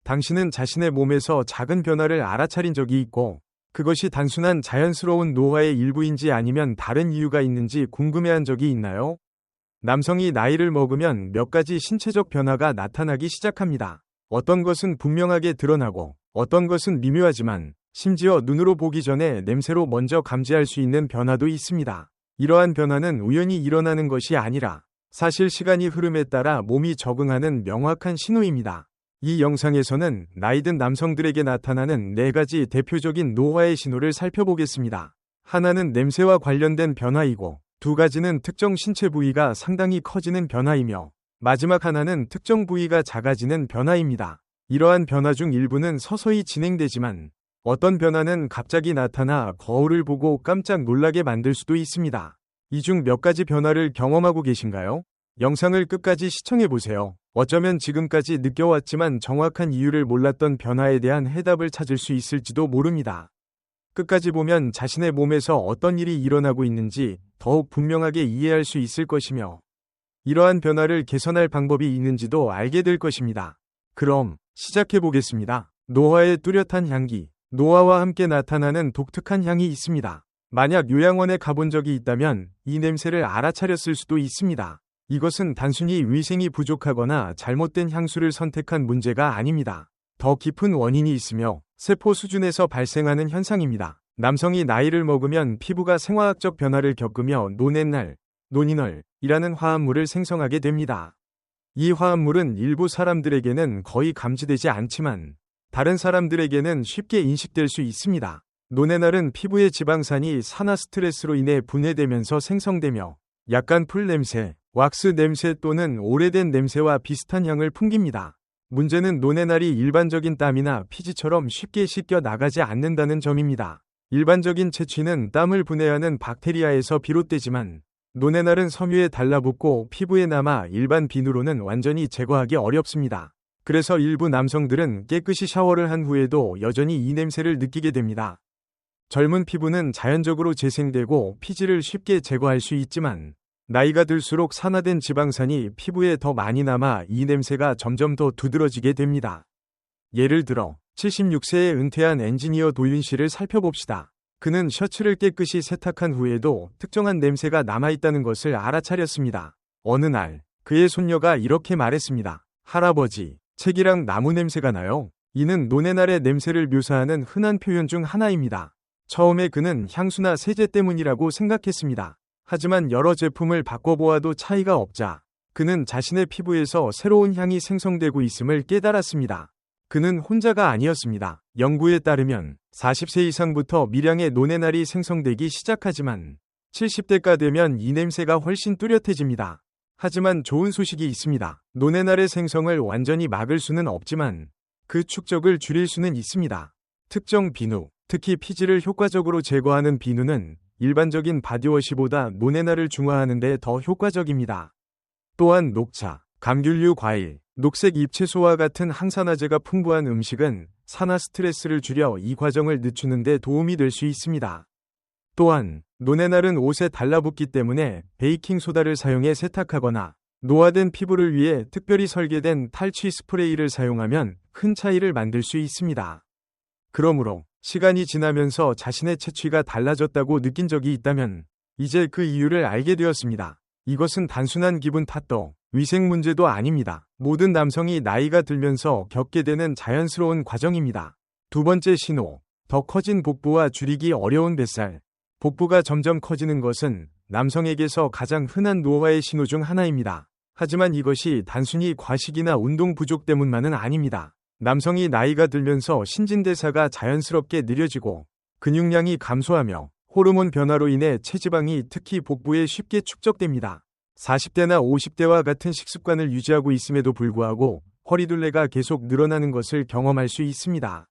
당신은 자신의 몸에서 작은 변화를 알아차린 적이 있고 그것이 단순한 자연스러운 노화의 일부인지 아니면 다른 이유가 있는지 궁금해한 적이 있나요? 남성이 나이를 먹으면 몇 가지 신체적 변화가 나타나기 시작합니다. 어떤 것은 분명하게 드러나고 어떤 것은 미묘하지만 심지어 눈으로 보기 전에 냄새로 먼저 감지할 수 있는 변화도 있습니다. 이러한 변화는 우연히 일어나는 것이 아니라 사실 시간이 흐름에 따라 몸이 적응하는 명확한 신호입니다. 이 영상에서는 나이든 남성들에게 나타나는 4가지 대표적인 노화의 신호를 살펴보겠습니다. 하나는 냄새와 관련된 변화이고 2가지는 특정 신체 부위가 상당히 커지는 변화이며 마지막 하나는 특정 부위가 작아지는 변화입니다. 이러한 변화 중 일부는 서서히 진행되지만 어떤 변화는 갑자기 나타나 거울을 보고 깜짝 놀라게 만들 수도 있습니다. 이 중 몇 가지 변화를 경험하고 계신가요? 영상을 끝까지 시청해보세요. 어쩌면 지금까지 느껴왔지만 정확한 이유를 몰랐던 변화에 대한 해답을 찾을 수 있을지도 모릅니다. 끝까지 보면 자신의 몸에서 어떤 일이 일어나고 있는지 더욱 분명하게 이해할 수 있을 것이며 이러한 변화를 개선할 방법이 있는지도 알게 될 것입니다. 그럼 시작해보겠습니다. 노화의 뚜렷한 향기. 노화와 함께 나타나는 독특한 향이 있습니다. 만약 요양원에 가본 적이 있다면 이 냄새를 알아차렸을 수도 있습니다. 이것은 단순히 위생이 부족하거나 잘못된 향수를 선택한 문제가 아닙니다. 더 깊은 원인이 있으며 세포 수준에서 발생하는 현상입니다. 남성이 나이를 먹으면 피부가 생화학적 변화를 겪으며 노넨날, 노니널이라는 화합물을 생성하게 됩니다. 이 화합물은 일부 사람들에게는 거의 감지되지 않지만 다른 사람들에게는 쉽게 인식될 수 있습니다. 노네날은 피부의 지방산이 산화 스트레스로 인해 분해되면서 생성되며 약간 풀 냄새, 왁스 냄새 또는 오래된 냄새와 비슷한 향을 풍깁니다. 문제는 노네날이 일반적인 땀이나 피지처럼 쉽게 씻겨 나가지 않는다는 점입니다. 일반적인 채취는 땀을 분해하는 박테리아에서 비롯되지만 노네날은 섬유에 달라붙고 피부에 남아 일반 비누로는 완전히 제거하기 어렵습니다. 그래서 일부 남성들은 깨끗이 샤워를 한 후에도 여전히 이 냄새를 느끼게 됩니다. 젊은 피부는 자연적으로 재생되고 피지를 쉽게 제거할 수 있지만 나이가 들수록 산화된 지방산이 피부에 더 많이 남아 이 냄새가 점점 더 두드러지게 됩니다. 예를 들어 76세에 은퇴한 엔지니어 도윤 씨를 살펴봅시다. 그는 셔츠를 깨끗이 세탁한 후에도 특정한 냄새가 남아있다는 것을 알아차렸습니다. 어느 날 그의 손녀가 이렇게 말했습니다. 할아버지, 책이랑 나무 냄새가 나요. 이는 노네날의 냄새를 묘사하는 흔한 표현 중 하나입니다. 처음에 그는 향수나 세제 때문이라고 생각했습니다. 하지만 여러 제품을 바꿔보아도 차이가 없자 그는 자신의 피부에서 새로운 향이 생성되고 있음을 깨달았습니다. 그는 혼자가 아니었습니다. 연구에 따르면 40세 이상부터 미량의 노네날이 생성되기 시작하지만 70대가 되면 이 냄새가 훨씬 뚜렷해집니다. 하지만 좋은 소식이 있습니다. 노네날의 생성을 완전히 막을 수는 없지만 그 축적을 줄일 수는 있습니다. 특정 비누, 특히 피지를 효과적으로 제거하는 비누는 일반적인 바디워시보다 노네날을 중화하는 데 더 효과적입니다. 또한 녹차, 감귤류 과일, 녹색 잎채소와 같은 항산화제가 풍부한 음식은 산화 스트레스를 줄여 이 과정을 늦추는 데 도움이 될 수 있습니다. 또한 노네날은 옷에 달라붙기 때문에 베이킹소다를 사용해 세탁하거나 노화된 피부를 위해 특별히 설계된 탈취 스프레이를 사용하면 큰 차이를 만들 수 있습니다. 그러므로 시간이 지나면서 자신의 채취가 달라졌다고 느낀 적이 있다면 이제 그 이유를 알게 되었습니다. 이것은 단순한 기분 탓도 위생 문제도 아닙니다. 모든 남성이 나이가 들면서 겪게 되는 자연스러운 과정입니다. 2번째 신호, 더 커진 복부와 줄이기 어려운 뱃살. 복부가 점점 커지는 것은 남성에게서 가장 흔한 노화의 신호 중 하나입니다. 하지만 이것이 단순히 과식이나 운동 부족 때문만은 아닙니다. 남성이 나이가 들면서 신진대사가 자연스럽게 느려지고 근육량이 감소하며 호르몬 변화로 인해 체지방이 특히 복부에 쉽게 축적됩니다. 40대나 50대와 같은 식습관을 유지하고 있음에도 불구하고 허리둘레가 계속 늘어나는 것을 경험할 수 있습니다.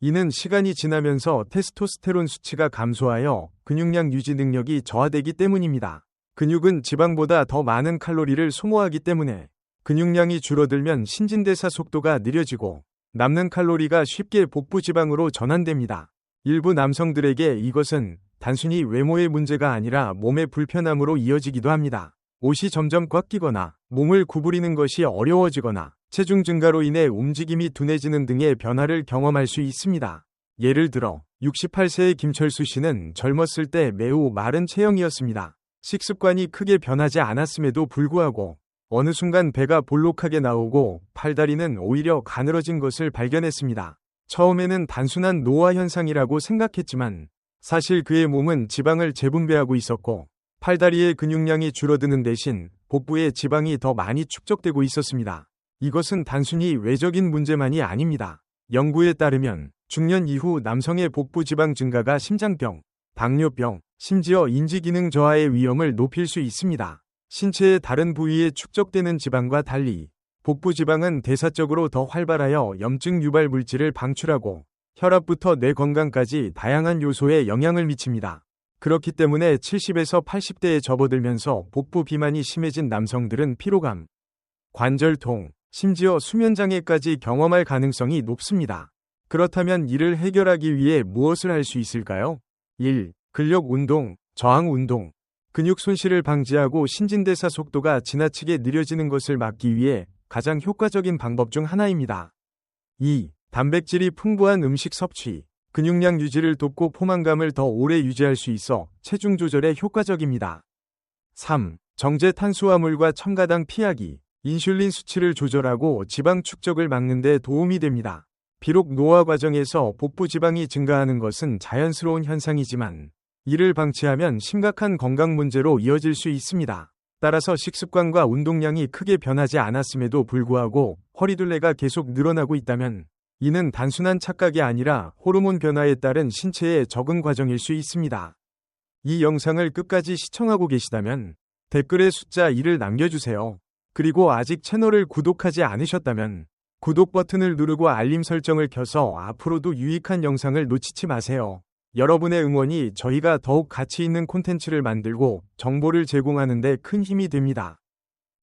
이는 시간이 지나면서 테스토스테론 수치가 감소하여 근육량 유지 능력이 저하되기 때문입니다. 근육은 지방보다 더 많은 칼로리를 소모하기 때문에 근육량이 줄어들면 신진대사 속도가 느려지고 남는 칼로리가 쉽게 복부 지방으로 전환됩니다. 일부 남성들에게 이것은 단순히 외모의 문제가 아니라 몸의 불편함으로 이어지기도 합니다. 옷이 점점 꽉 끼거나 몸을 구부리는 것이 어려워지거나 체중 증가로 인해 움직임이 둔해지는 등의 변화를 경험할 수 있습니다. 예를 들어 68세의 김철수 씨는 젊었을 때 매우 마른 체형이었습니다. 식습관이 크게 변하지 않았음에도 불구하고 어느 순간 배가 볼록하게 나오고 팔다리는 오히려 가늘어진 것을 발견했습니다. 처음에는 단순한 노화 현상이라고 생각했지만 사실 그의 몸은 지방을 재분배하고 있었고 팔다리의 근육량이 줄어드는 대신 복부에 지방이 더 많이 축적되고 있었습니다. 이것은 단순히 외적인 문제만이 아닙니다. 연구에 따르면 중년 이후 남성의 복부 지방 증가가 심장병, 당뇨병, 심지어 인지기능 저하의 위험을 높일 수 있습니다. 신체의 다른 부위에 축적되는 지방과 달리 복부 지방은 대사적으로 더 활발하여 염증 유발 물질을 방출하고 혈압부터 뇌 건강까지 다양한 요소에 영향을 미칩니다. 그렇기 때문에 70에서 80대에 접어들면서 복부 비만이 심해진 남성들은 피로감, 관절통, 심지어 수면장애까지 경험할 가능성이 높습니다. 그렇다면 이를 해결하기 위해 무엇을 할 수 있을까요? 1. 근력 운동, 저항 운동. 근육 손실을 방지하고 신진대사 속도가 지나치게 느려지는 것을 막기 위해 가장 효과적인 방법 중 하나입니다. 2. 단백질이 풍부한 음식 섭취. 근육량 유지를 돕고 포만감을 더 오래 유지할 수 있어 체중 조절에 효과적입니다. 3. 정제 탄수화물과 첨가당 피하기. 인슐린 수치를 조절하고 지방 축적을 막는 데 도움이 됩니다. 비록 노화 과정에서 복부 지방이 증가하는 것은 자연스러운 현상이지만 이를 방치하면 심각한 건강 문제로 이어질 수 있습니다. 따라서 식습관과 운동량이 크게 변하지 않았음에도 불구하고 허리둘레가 계속 늘어나고 있다면 이는 단순한 착각이 아니라 호르몬 변화에 따른 신체의 적응 과정일 수 있습니다. 이 영상을 끝까지 시청하고 계시다면 댓글에 숫자 1을 남겨주세요. 그리고 아직 채널을 구독하지 않으셨다면 구독 버튼을 누르고 알림 설정을 켜서 앞으로도 유익한 영상을 놓치지 마세요. 여러분의 응원이 저희가 더욱 가치 있는 콘텐츠를 만들고 정보를 제공하는 데 큰 힘이 됩니다.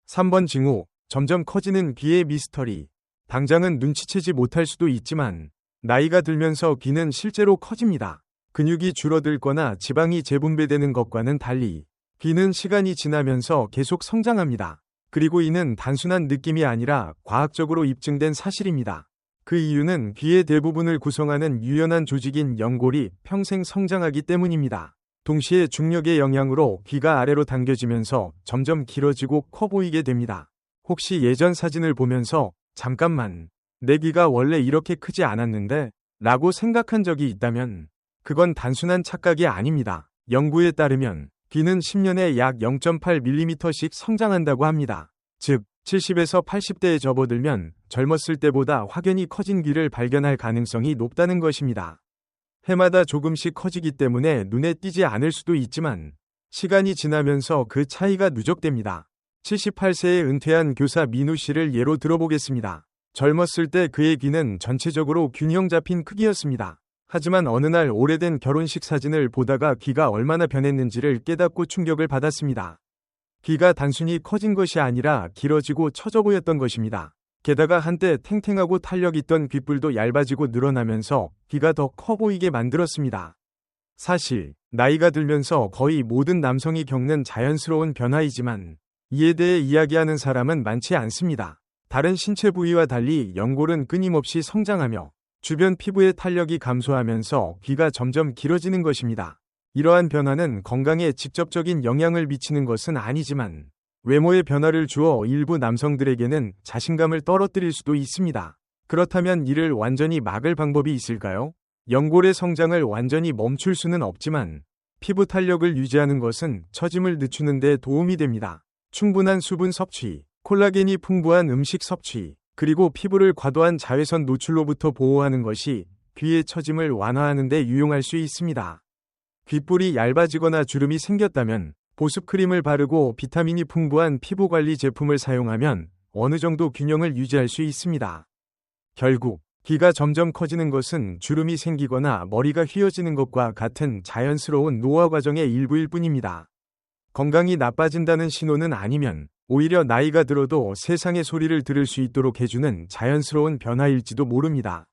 3번 징후, 점점 커지는 귀의 미스터리. 당장은 눈치채지 못할 수도 있지만 나이가 들면서 귀는 실제로 커집니다. 근육이 줄어들거나 지방이 재분배되는 것과는 달리 귀는 시간이 지나면서 계속 성장합니다. 그리고 이는 단순한 느낌이 아니라 과학적으로 입증된 사실입니다. 그 이유는 귀의 대부분을 구성하는 유연한 조직인 연골이 평생 성장하기 때문입니다. 동시에 중력의 영향으로 귀가 아래로 당겨지면서 점점 길어지고 커 보이게 됩니다. 혹시 예전 사진을 보면서 잠깐만, 내 귀가 원래 이렇게 크지 않았는데? 라고 생각한 적이 있다면 그건 단순한 착각이 아닙니다. 연구에 따르면 귀는 10년에 약 0.8mm씩 성장한다고 합니다. 즉, 70에서 80대에 접어들면 젊었을 때보다 확연히 커진 귀를 발견할 가능성이 높다는 것입니다. 해마다 조금씩 커지기 때문에 눈에 띄지 않을 수도 있지만 시간이 지나면서 그 차이가 누적됩니다. 78세에 은퇴한 교사 민우 씨를 예로 들어보겠습니다. 젊었을 때 그의 귀는 전체적으로 균형 잡힌 크기였습니다. 하지만 어느 날 오래된 결혼식 사진을 보다가 귀가 얼마나 변했는지를 깨닫고 충격을 받았습니다. 귀가 단순히 커진 것이 아니라 길어지고 처져 보였던 것입니다. 게다가 한때 탱탱하고 탄력 있던 귓불도 얇아지고 늘어나면서 귀가 더 커 보이게 만들었습니다. 사실 나이가 들면서 거의 모든 남성이 겪는 자연스러운 변화이지만 이에 대해 이야기하는 사람은 많지 않습니다. 다른 신체 부위와 달리 연골은 끊임없이 성장하며 주변 피부의 탄력이 감소하면서 귀가 점점 길어지는 것입니다. 이러한 변화는 건강에 직접적인 영향을 미치는 것은 아니지만 외모의 변화를 주어 일부 남성들에게는 자신감을 떨어뜨릴 수도 있습니다. 그렇다면 이를 완전히 막을 방법이 있을까요? 연골의 성장을 완전히 멈출 수는 없지만 피부 탄력을 유지하는 것은 처짐을 늦추는 데 도움이 됩니다. 충분한 수분 섭취, 콜라겐이 풍부한 음식 섭취, 그리고 피부를 과도한 자외선 노출로부터 보호하는 것이 귀의 처짐을 완화하는 데 유용할 수 있습니다. 귓불이 얇아지거나 주름이 생겼다면 보습크림을 바르고 비타민이 풍부한 피부관리 제품을 사용하면 어느 정도 균형을 유지할 수 있습니다. 결국 귀가 점점 커지는 것은 주름이 생기거나 머리가 휘어지는 것과 같은 자연스러운 노화 과정의 일부일 뿐입니다. 건강이 나빠진다는 신호는 아니면 오히려 나이가 들어도 세상의 소리를 들을 수 있도록 해주는 자연스러운 변화일지도 모릅니다.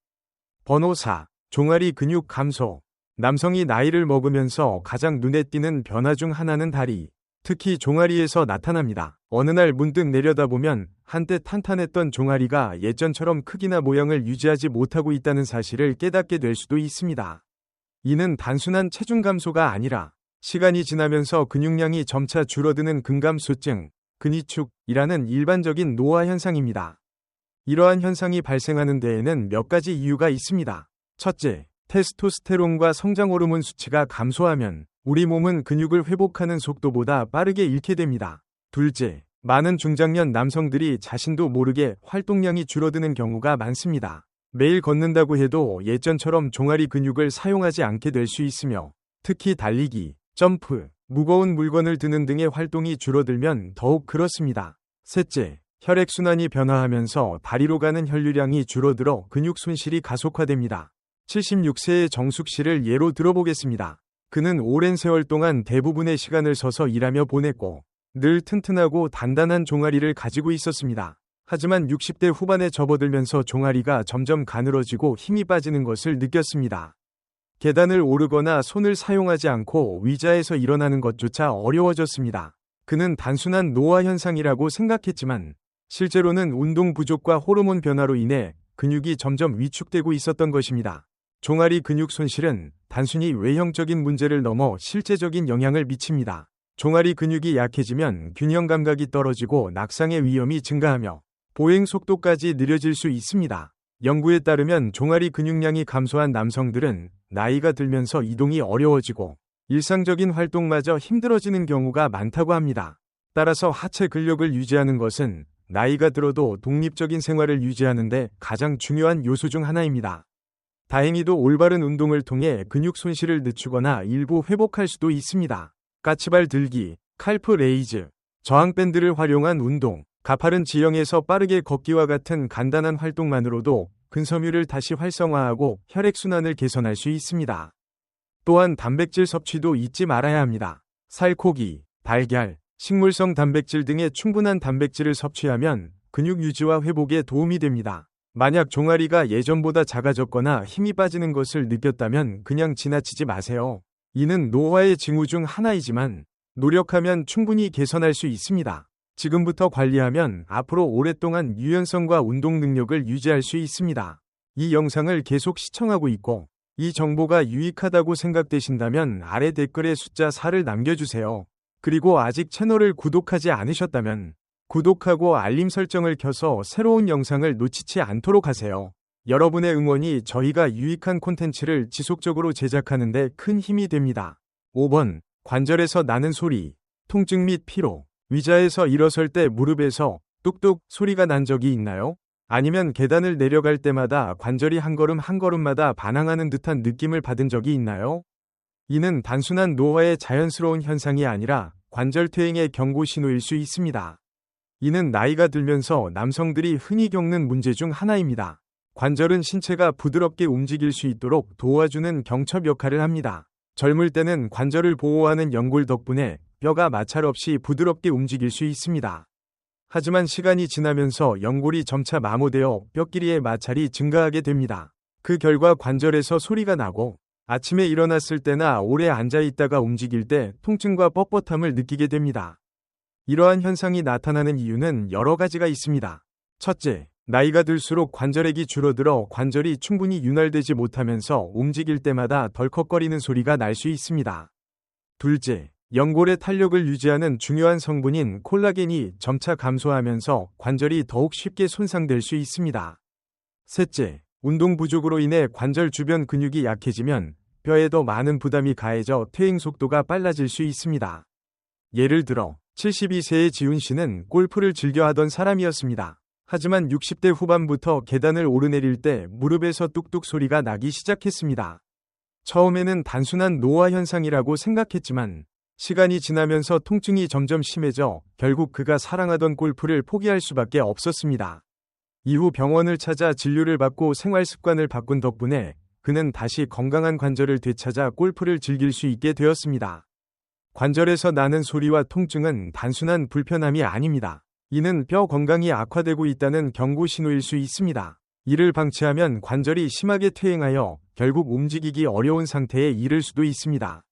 번호 4. 종아리 근육 감소. 남성이 나이를 먹으면서 가장 눈에 띄는 변화 중 하나는 다리, 특히 종아리에서 나타납니다. 어느 날 문득 내려다보면 한때 탄탄했던 종아리가 예전처럼 크기나 모양을 유지하지 못하고 있다는 사실을 깨닫게 될 수도 있습니다. 이는 단순한 체중 감소가 아니라 시간이 지나면서 근육량이 점차 줄어드는 근감소증, 근위축이라는 일반적인 노화 현상입니다. 이러한 현상이 발생하는 데에는 몇 가지 이유가 있습니다. 첫째, 테스토스테론과 성장 호르몬 수치가 감소하면 우리 몸은 근육을 회복하는 속도보다 빠르게 잃게 됩니다. 둘째, 많은 중장년 남성들이 자신도 모르게 활동량이 줄어드는 경우가 많습니다. 매일 걷는다고 해도 예전처럼 종아리 근육을 사용하지 않게 될 수 있으며, 특히 달리기, 점프, 무거운 물건을 드는 등의 활동이 줄어들면 더욱 그렇습니다. 셋째, 혈액순환이 변화하면서 다리로 가는 혈류량이 줄어들어 근육 손실이 가속화됩니다. 76세의 정숙 씨를 예로 들어보겠습니다. 그는 오랜 세월 동안 대부분의 시간을 서서 일하며 보냈고 늘 튼튼하고 단단한 종아리를 가지고 있었습니다. 하지만 60대 후반에 접어들면서 종아리가 점점 가늘어지고 힘이 빠지는 것을 느꼈습니다. 계단을 오르거나 손을 사용하지 않고 의자에서 일어나는 것조차 어려워졌습니다. 그는 단순한 노화 현상이라고 생각했지만 실제로는 운동 부족과 호르몬 변화로 인해 근육이 점점 위축되고 있었던 것입니다. 종아리 근육 손실은 단순히 외형적인 문제를 넘어 실제적인 영향을 미칩니다. 종아리 근육이 약해지면 균형 감각이 떨어지고 낙상의 위험이 증가하며 보행 속도까지 느려질 수 있습니다. 연구에 따르면 종아리 근육량이 감소한 남성들은 나이가 들면서 이동이 어려워지고 일상적인 활동마저 힘들어지는 경우가 많다고 합니다. 따라서 하체 근력을 유지하는 것은 나이가 들어도 독립적인 생활을 유지하는 데 가장 중요한 요소 중 하나입니다. 다행히도 올바른 운동을 통해 근육 손실을 늦추거나 일부 회복할 수도 있습니다. 까치발 들기, 칼프 레이즈, 저항밴드를 활용한 운동, 가파른 지형에서 빠르게 걷기와 같은 간단한 활동만으로도 근섬유를 다시 활성화하고 혈액순환을 개선할 수 있습니다. 또한 단백질 섭취도 잊지 말아야 합니다. 살코기, 달걀, 식물성 단백질 등의 충분한 단백질을 섭취하면 근육 유지와 회복에 도움이 됩니다. 만약 종아리가 예전보다 작아졌거나 힘이 빠지는 것을 느꼈다면 그냥 지나치지 마세요. 이는 노화의 징후 중 하나이지만 노력하면 충분히 개선할 수 있습니다. 지금부터 관리하면 앞으로 오랫동안 유연성과 운동 능력을 유지할 수 있습니다. 이 영상을 계속 시청하고 있고 이 정보가 유익하다고 생각되신다면 아래 댓글에 숫자 4를 남겨주세요. 그리고 아직 채널을 구독하지 않으셨다면 구독하고 알림 설정을 켜서 새로운 영상을 놓치지 않도록 하세요. 여러분의 응원이 저희가 유익한 콘텐츠를 지속적으로 제작하는 데 큰 힘이 됩니다. 5번. 관절에서 나는 소리, 통증 및 피로. 의자에서 일어설 때 무릎에서 뚝뚝 소리가 난 적이 있나요? 아니면 계단을 내려갈 때마다 관절이 한 걸음 한 걸음마다 반항하는 듯한 느낌을 받은 적이 있나요? 이는 단순한 노화의 자연스러운 현상이 아니라 관절 퇴행의 경고 신호일 수 있습니다. 이는 나이가 들면서 남성들이 흔히 겪는 문제 중 하나입니다. 관절은 신체가 부드럽게 움직일 수 있도록 도와주는 경첩 역할을 합니다. 젊을 때는 관절을 보호하는 연골 덕분에 뼈가 마찰 없이 부드럽게 움직일 수 있습니다. 하지만 시간이 지나면서 연골이 점차 마모되어 뼈끼리의 마찰이 증가하게 됩니다. 그 결과 관절에서 소리가 나고 아침에 일어났을 때나 오래 앉아 있다가 움직일 때 통증과 뻣뻣함을 느끼게 됩니다. 이러한 현상이 나타나는 이유는 여러 가지가 있습니다. 첫째, 나이가 들수록 관절액이 줄어들어 관절이 충분히 윤활되지 못하면서 움직일 때마다 덜컥거리는 소리가 날 수 있습니다. 둘째, 연골의 탄력을 유지하는 중요한 성분인 콜라겐이 점차 감소하면서 관절이 더욱 쉽게 손상될 수 있습니다. 셋째, 운동 부족으로 인해 관절 주변 근육이 약해지면 뼈에 더 많은 부담이 가해져 퇴행 속도가 빨라질 수 있습니다. 예를 들어 72세의 지훈 씨는 골프를 즐겨 하던 사람이었습니다. 하지만 60대 후반부터 계단을 오르내릴 때 무릎에서 뚝뚝 소리가 나기 시작했습니다. 처음에는 단순한 노화 현상이라고 생각했지만 시간이 지나면서 통증이 점점 심해져 결국 그가 사랑하던 골프를 포기할 수밖에 없었습니다. 이후 병원을 찾아 진료를 받고 생활 습관을 바꾼 덕분에 그는 다시 건강한 관절을 되찾아 골프를 즐길 수 있게 되었습니다. 관절에서 나는 소리와 통증은 단순한 불편함이 아닙니다. 이는 뼈 건강이 악화되고 있다는 경고 신호일 수 있습니다. 이를 방치하면 관절이 심하게 퇴행하여 결국 움직이기 어려운 상태에 이를 수도 있습니다.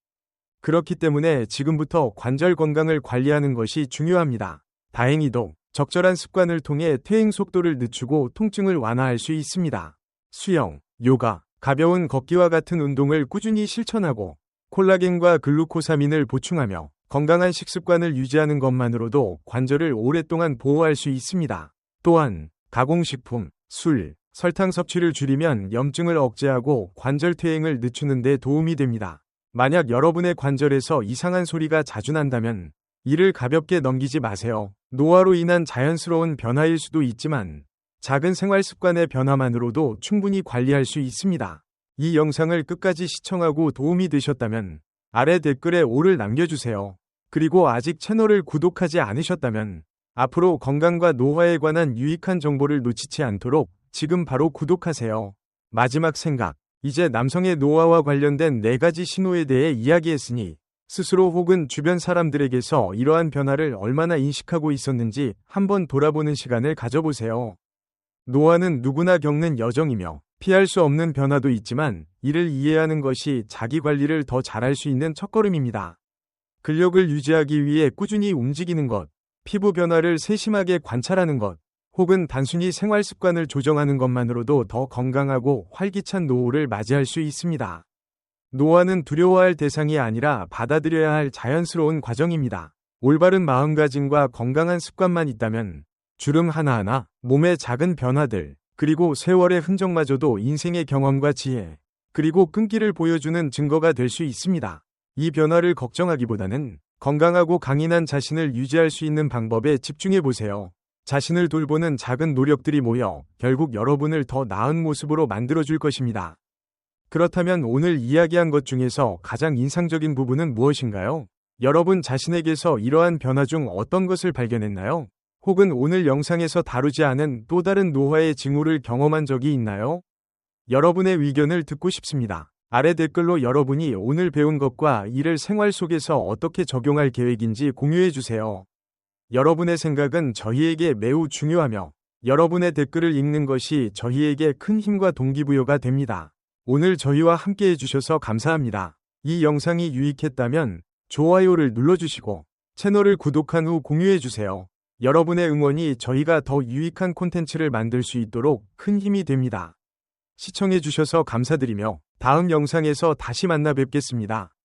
그렇기 때문에 지금부터 관절 건강을 관리하는 것이 중요합니다. 다행히도 적절한 습관을 통해 퇴행 속도를 늦추고 통증을 완화할 수 있습니다. 수영, 요가, 가벼운 걷기와 같은 운동을 꾸준히 실천하고 콜라겐과 글루코사민을 보충하며 건강한 식습관을 유지하는 것만으로도 관절을 오랫동안 보호할 수 있습니다. 또한 가공식품, 술, 설탕 섭취를 줄이면 염증을 억제하고 관절 퇴행을 늦추는 데 도움이 됩니다. 만약 여러분의 관절에서 이상한 소리가 자주 난다면 이를 가볍게 넘기지 마세요. 노화로 인한 자연스러운 변화일 수도 있지만 작은 생활 습관의 변화만으로도 충분히 관리할 수 있습니다. 이 영상을 끝까지 시청하고 도움이 되셨다면 아래 댓글에 오를 남겨주세요. 그리고 아직 채널을 구독하지 않으셨다면 앞으로 건강과 노화에 관한 유익한 정보를 놓치지 않도록 지금 바로 구독하세요. 마지막 생각. 이제 남성의 노화와 관련된 4가지 신호에 대해 이야기했으니 스스로 혹은 주변 사람들에게서 이러한 변화를 얼마나 인식하고 있었는지 한번 돌아보는 시간을 가져보세요. 노화는 누구나 겪는 여정이며 피할 수 없는 변화도 있지만 이를 이해하는 것이 자기 관리를 더 잘할 수 있는 첫걸음입니다. 근력을 유지하기 위해 꾸준히 움직이는 것, 피부 변화를 세심하게 관찰하는 것, 혹은 단순히 생활 습관을 조정하는 것만으로도 더 건강하고 활기찬 노후를 맞이할 수 있습니다. 노화는 두려워할 대상이 아니라 받아들여야 할 자연스러운 과정입니다. 올바른 마음가짐과 건강한 습관만 있다면 주름 하나하나, 몸의 작은 변화들, 그리고 세월의 흔적마저도 인생의 경험과 지혜, 그리고 끈기를 보여주는 증거가 될 수 있습니다. 이 변화를 걱정하기보다는 건강하고 강인한 자신을 유지할 수 있는 방법에 집중해 보세요. 자신을 돌보는 작은 노력들이 모여 결국 여러분을 더 나은 모습으로 만들어줄 것입니다. 그렇다면 오늘 이야기한 것 중에서 가장 인상적인 부분은 무엇인가요? 여러분 자신에게서 이러한 변화 중 어떤 것을 발견했나요? 혹은 오늘 영상에서 다루지 않은 또 다른 노화의 징후를 경험한 적이 있나요? 여러분의 의견을 듣고 싶습니다. 아래 댓글로 여러분이 오늘 배운 것과 이를 생활 속에서 어떻게 적용할 계획인지 공유해 주세요. 여러분의 생각은 저희에게 매우 중요하며 여러분의 댓글을 읽는 것이 저희에게 큰 힘과 동기부여가 됩니다. 오늘 저희와 함께 해주셔서 감사합니다. 이 영상이 유익했다면 좋아요를 눌러주시고 채널을 구독한 후 공유해주세요. 여러분의 응원이 저희가 더 유익한 콘텐츠를 만들 수 있도록 큰 힘이 됩니다. 시청해주셔서 감사드리며 다음 영상에서 다시 만나 뵙겠습니다.